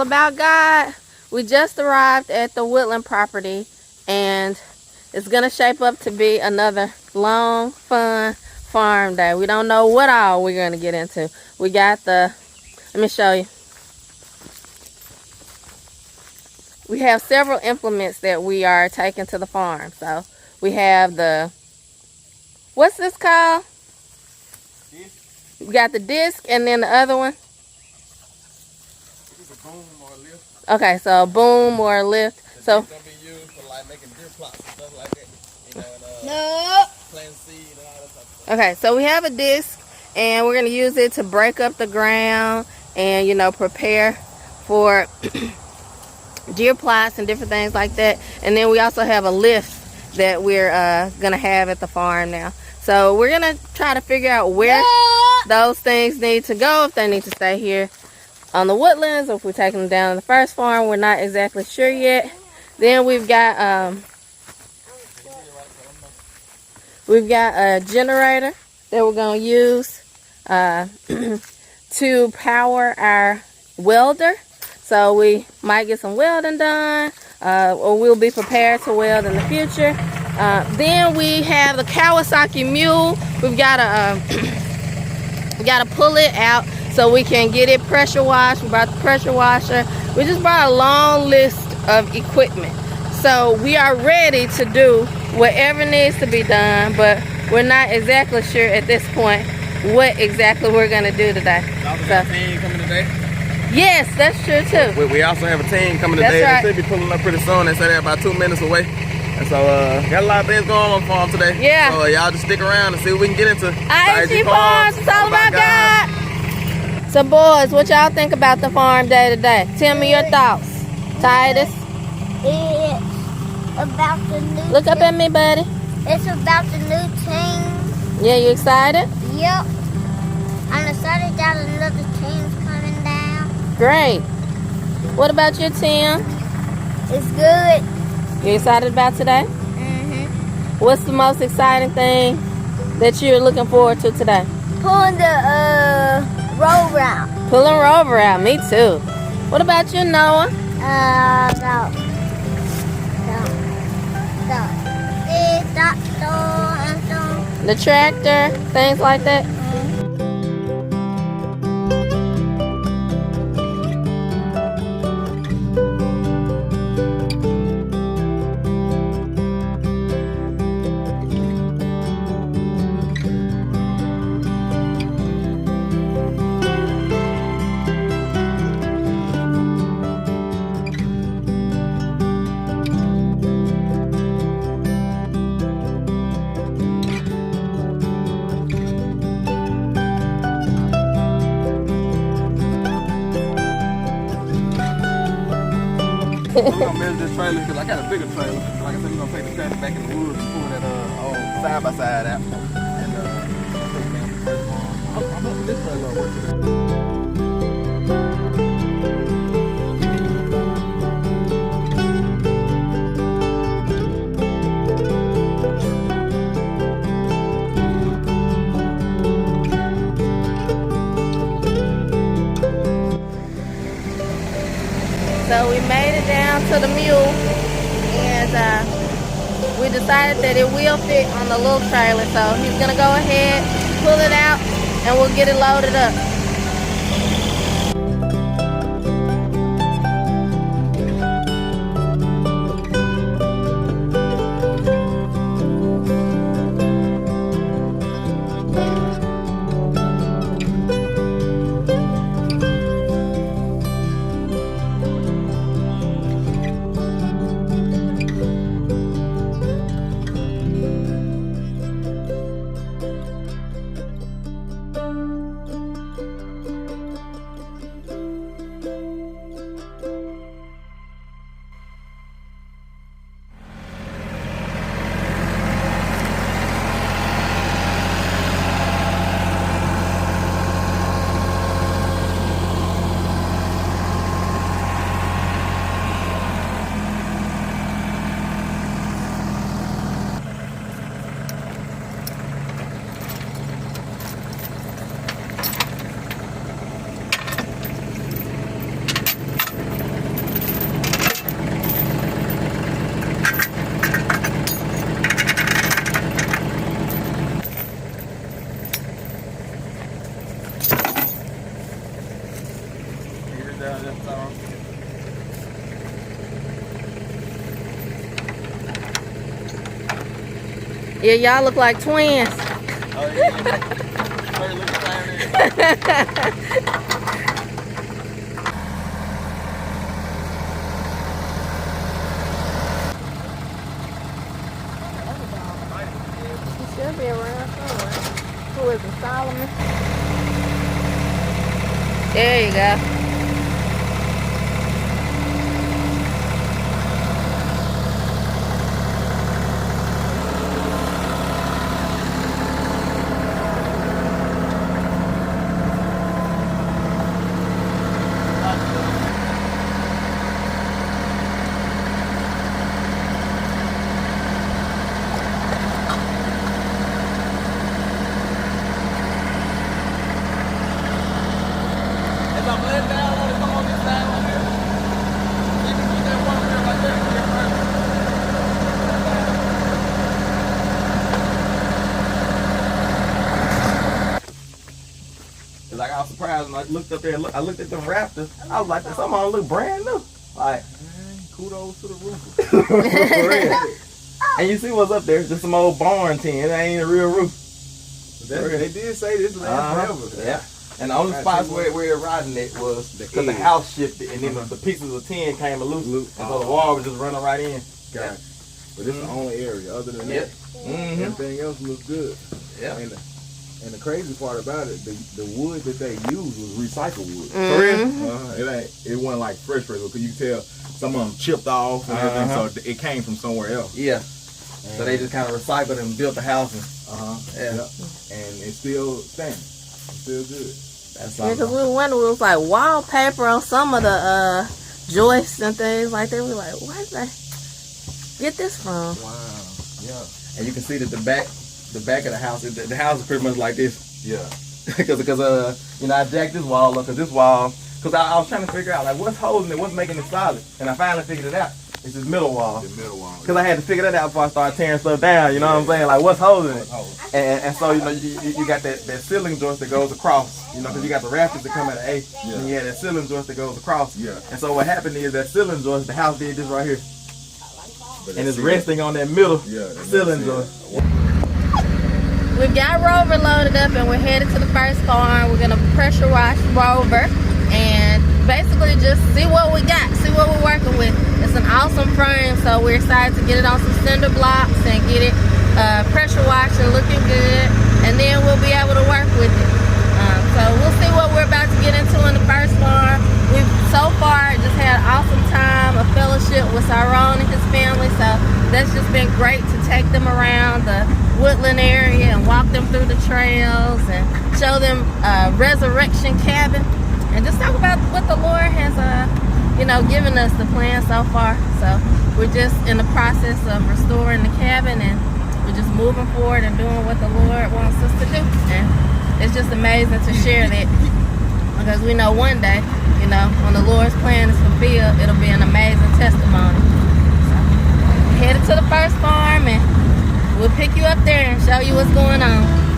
About God. We just arrived at the Woodland property, and it's gonna shape up to be another long, fun farm day. We don't know what all we're gonna get into. We got let me show you. We have several implements that we are taking to the farm. So we have what's this called? We got the disc, and then the other one. It's a boom or a lift. Okay, so a boom or a lift. So it's gonna be used for like making deer plots and stuff like that. You know, No. planting seed and all that type of stuff. okay, so we have a disc, and we're gonna use it to break up the ground and prepare for deer plots and different things like that. And then we also have a lift that we're gonna have at the farm now. So we're gonna try to figure out where those things need to go, if they need to stay here on the woodlands, or if we're taking them down to the first farm. We're not exactly sure yet. Then we've got a generator that we're gonna use to power our welder. So we might get some welding done, or we'll be prepared to weld in the future. Then we have the Kawasaki Mule. We've got to pull it out so we can get it pressure washed. We brought the pressure washer. We just brought a long list of equipment. So we are ready to do whatever needs to be done, but we're not exactly sure at this point what exactly we're going to do today. So, team coming today? Yes, that's true too. We also have a team coming today. That's right. They should be pulling up pretty soon. They say they're about 2 minutes away. And so, got a lot of things going on the farm today. Yeah. So, y'all just stick around and see what we can get into. I.A.G Farms, it's all about God. So, boys, what y'all think about the farm day today? Tell me your thoughts. Titus? It's about the new. Look up at me, buddy. It's about the new team. Yeah, you excited? Yep. I'm excited that another team's coming down. Great. What about you, Tim? It's good. You excited about today? What's the most exciting thing that you're looking forward to today? Pulling the Rover out. Pulling Rover out. Me too. What about you, Noah? The tractor, things like that. We're gonna measure this trailer because I got a bigger trailer. Like I said, we're gonna take the trailer back in the woods and pull that old side by side out. And I'm hoping this trailer will work today. So we made it down to the Mule, and we decided that it will fit on the little trailer. So he's gonna go ahead, pull it out, and we'll get it loaded up. Yeah, y'all look like twins. Oh, yeah. Sorry, look at that. He should be around somewhere. Who is it, Solomon? There you go. Like I was surprised when I looked up there. I looked at them Raptors. I was like, some of them look brand new. Like, man, kudos to the roof. For real. And you see what's up there? Just some old barn tin. It ain't a real roof. They did say this lasts forever. Yeah. And the only spots where it rotted it was because the house shifted, and then the pieces of tin came loose, and so the wall was just running right in. Got it. But this is the only area. Other than that, everything else looks good. Yeah. And the crazy part about it, the wood that they used was recycled wood. For real? It wasn't like fresh because you can tell some of them chipped off and everything, so it came from somewhere else. Yeah. So they just kind of recycled and built the house. And it's still standing. It's still good. That's Yeah, because we were wondering, it was like wallpaper on some of the joists and things like that. We were like, where did they get this from? Wow. Yeah. And you can see that the back of the house is pretty much like this. Yeah. Because I jacked this wall up, because I was trying to figure out like what's holding it, what's making it solid, and I finally figured it out. It's this middle wall. The middle wall. Because I had to figure that out before I started tearing stuff down. You know what I'm saying? Like what's holding it? And so you got that ceiling joist that goes across. You know, because you got the rafters that come at an A, and you had that ceiling joist that goes across. Yeah. And so what happened is that ceiling joist, the house did this right here, and it's resting on that middle ceiling joist. We've got Rover loaded up and we're headed to the first farm. We're gonna pressure wash Rover and basically just see what we got, see what we're working with. It's an awesome frame, so we're excited to get it on some cinder blocks and get it pressure washed and looking good, and then we'll be able to work with it. So we'll see what we're about to get into in the first farm. We've so far just had an awesome time, a fellowship with Tyrone and his family, so that's just been great to take them around the woodland area and walk them through the trails and show them resurrection cabin and just talk about what the Lord has given us the plan so far. So we're just in the process of restoring the cabin, and we're just moving forward and doing what the Lord wants us to do. And it's just amazing to share that, because we know one day, when the Lord's plan is fulfilled, it'll be an amazing testimony. So headed to the first farm, and we'll pick you up there and show you what's going on.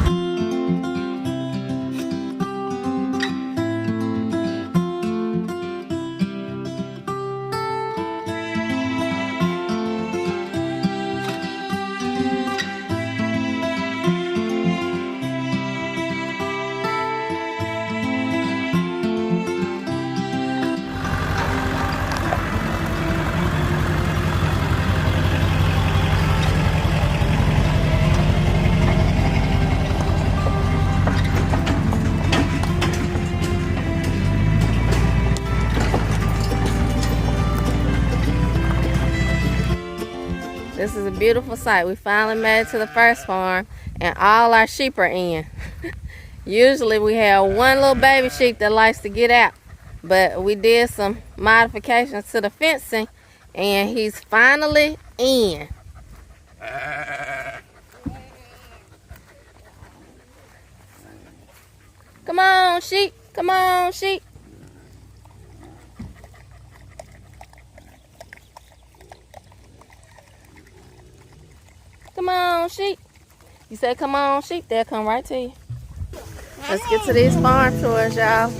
This is a beautiful sight. We finally made it to the first farm, and all our sheep are in. Usually we have one little baby sheep that likes to get out, but we did some modifications to the fencing, and he's finally in. Come on, sheep. Come on, sheep. Come on, sheep. You say come on, sheep, they'll come right to you. Let's get to these farm tours, y'all.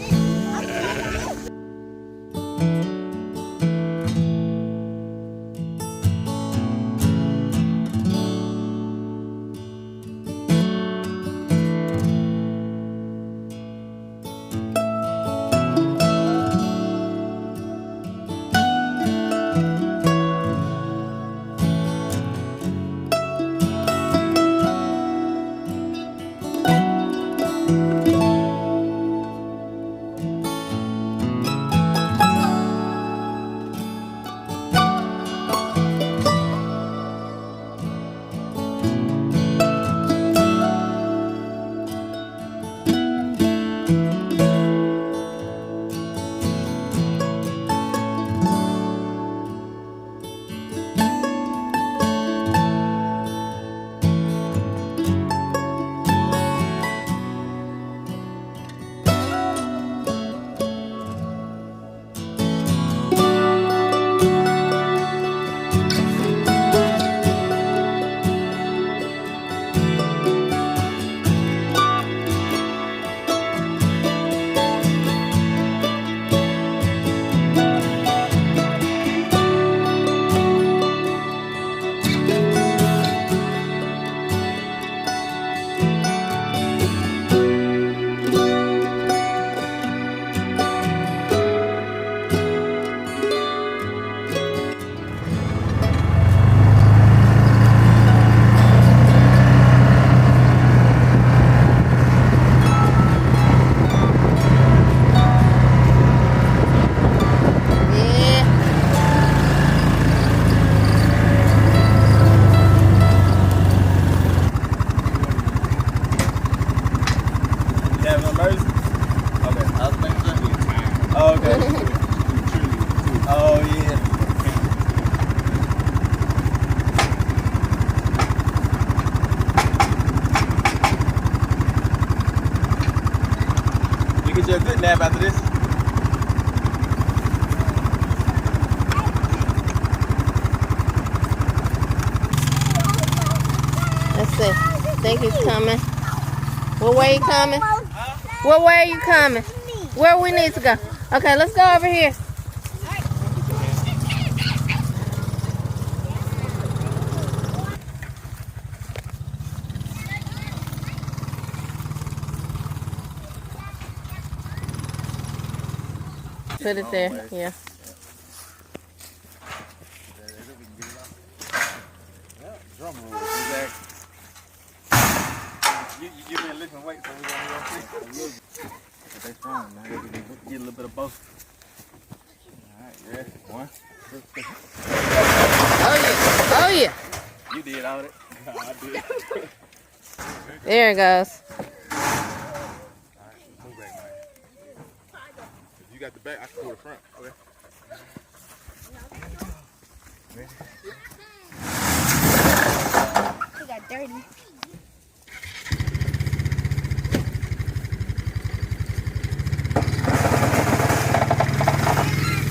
you a good nap after this. Let's see. Think he's coming. What way you coming? What way are you coming? Where we need to go? Okay, let's go over here. Put it there, yeah. Drum roll, exactly. You been lifting weights, so we're gonna go see. They strong, man. Get a little bit of both. Alright, you ready? 1, 2, 3. Oh yeah. You did all that. I did. There it goes. Alright, move back, man. If you got the back, I can pull the front. Okay. It got dirty.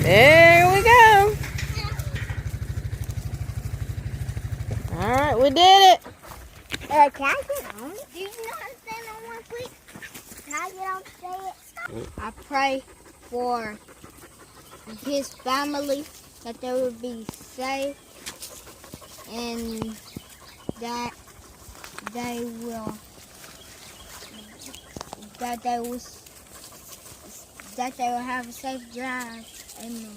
There we go. All right, we did it. Can I get on? Do you know how to stand on one foot? Can I get on stand? I pray for his family that they will be safe and that they will have a safe drive. Amen.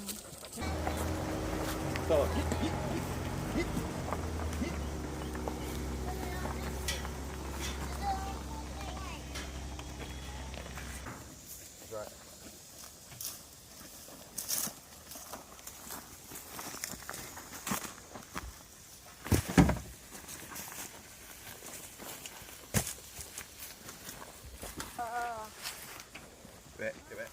So, back, get back.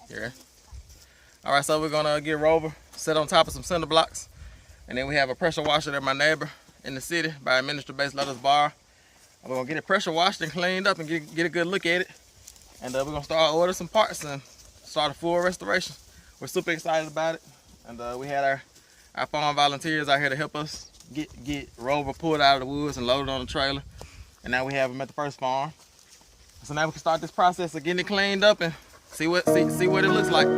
Yeah. All right, so we're gonna get Rover set on top of some cinder blocks, and then we have a pressure washer that my neighbor in the city by a ministry-based let us borrow. We're gonna get it pressure washed and cleaned up and get a good look at it, and we're gonna start ordering some parts and start a full restoration. We're super excited about it, and we had our farm volunteers out here to help us get Rover pulled out of the woods and loaded on the trailer, and now we have him at the first farm. So now we can start this process of getting it cleaned up and see what it looks like.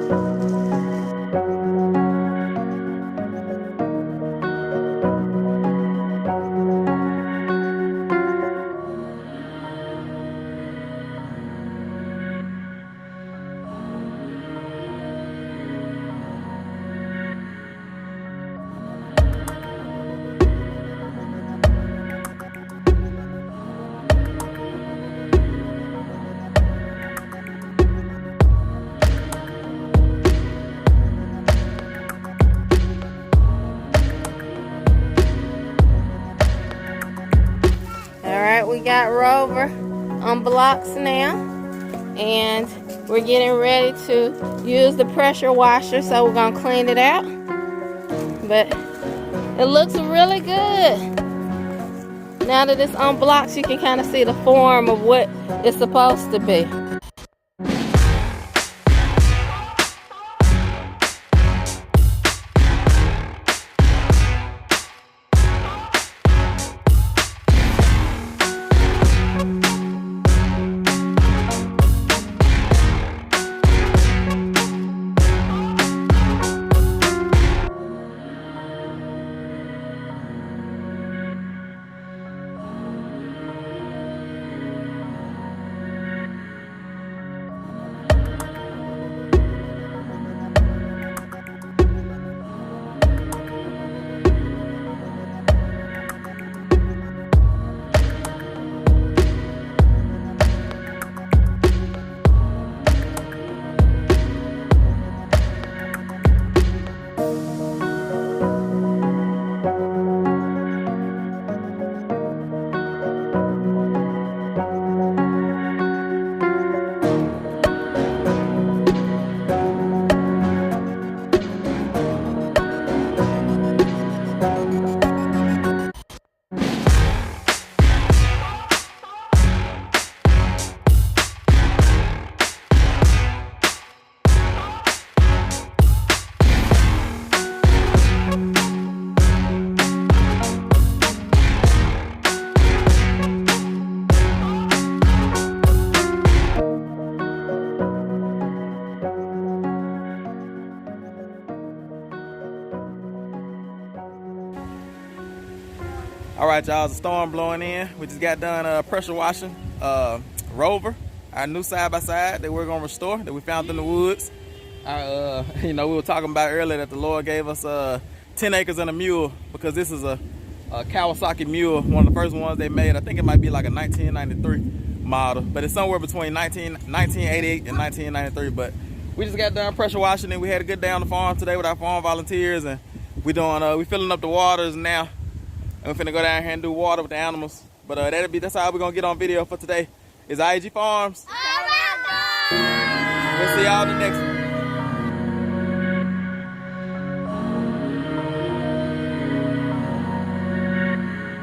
We got Rover on blocks now, and we're getting ready to use the pressure washer, so we're gonna clean it out. But it looks really good. Now that it's on blocks, you can kind of see the form of what it's supposed to be. All right, y'all, it's a storm blowing in. We just got done pressure washing Rover, our new side-by-side that we're gonna restore, that we found in the woods. You know, we were talking about earlier that the Lord gave us 10 acres and a mule, because this is a Kawasaki Mule, one of the first ones they made. I think it might be like a 1993 model, but it's somewhere between 1988 and 1993. But we just got done pressure washing and we had a good day on the farm today with our farm volunteers, and we filling up the waters now, and we're finna go down here and do water with the animals. But that's how we're gonna get on video for today. Is I.A.G Farms. We'll see y'all in the next one.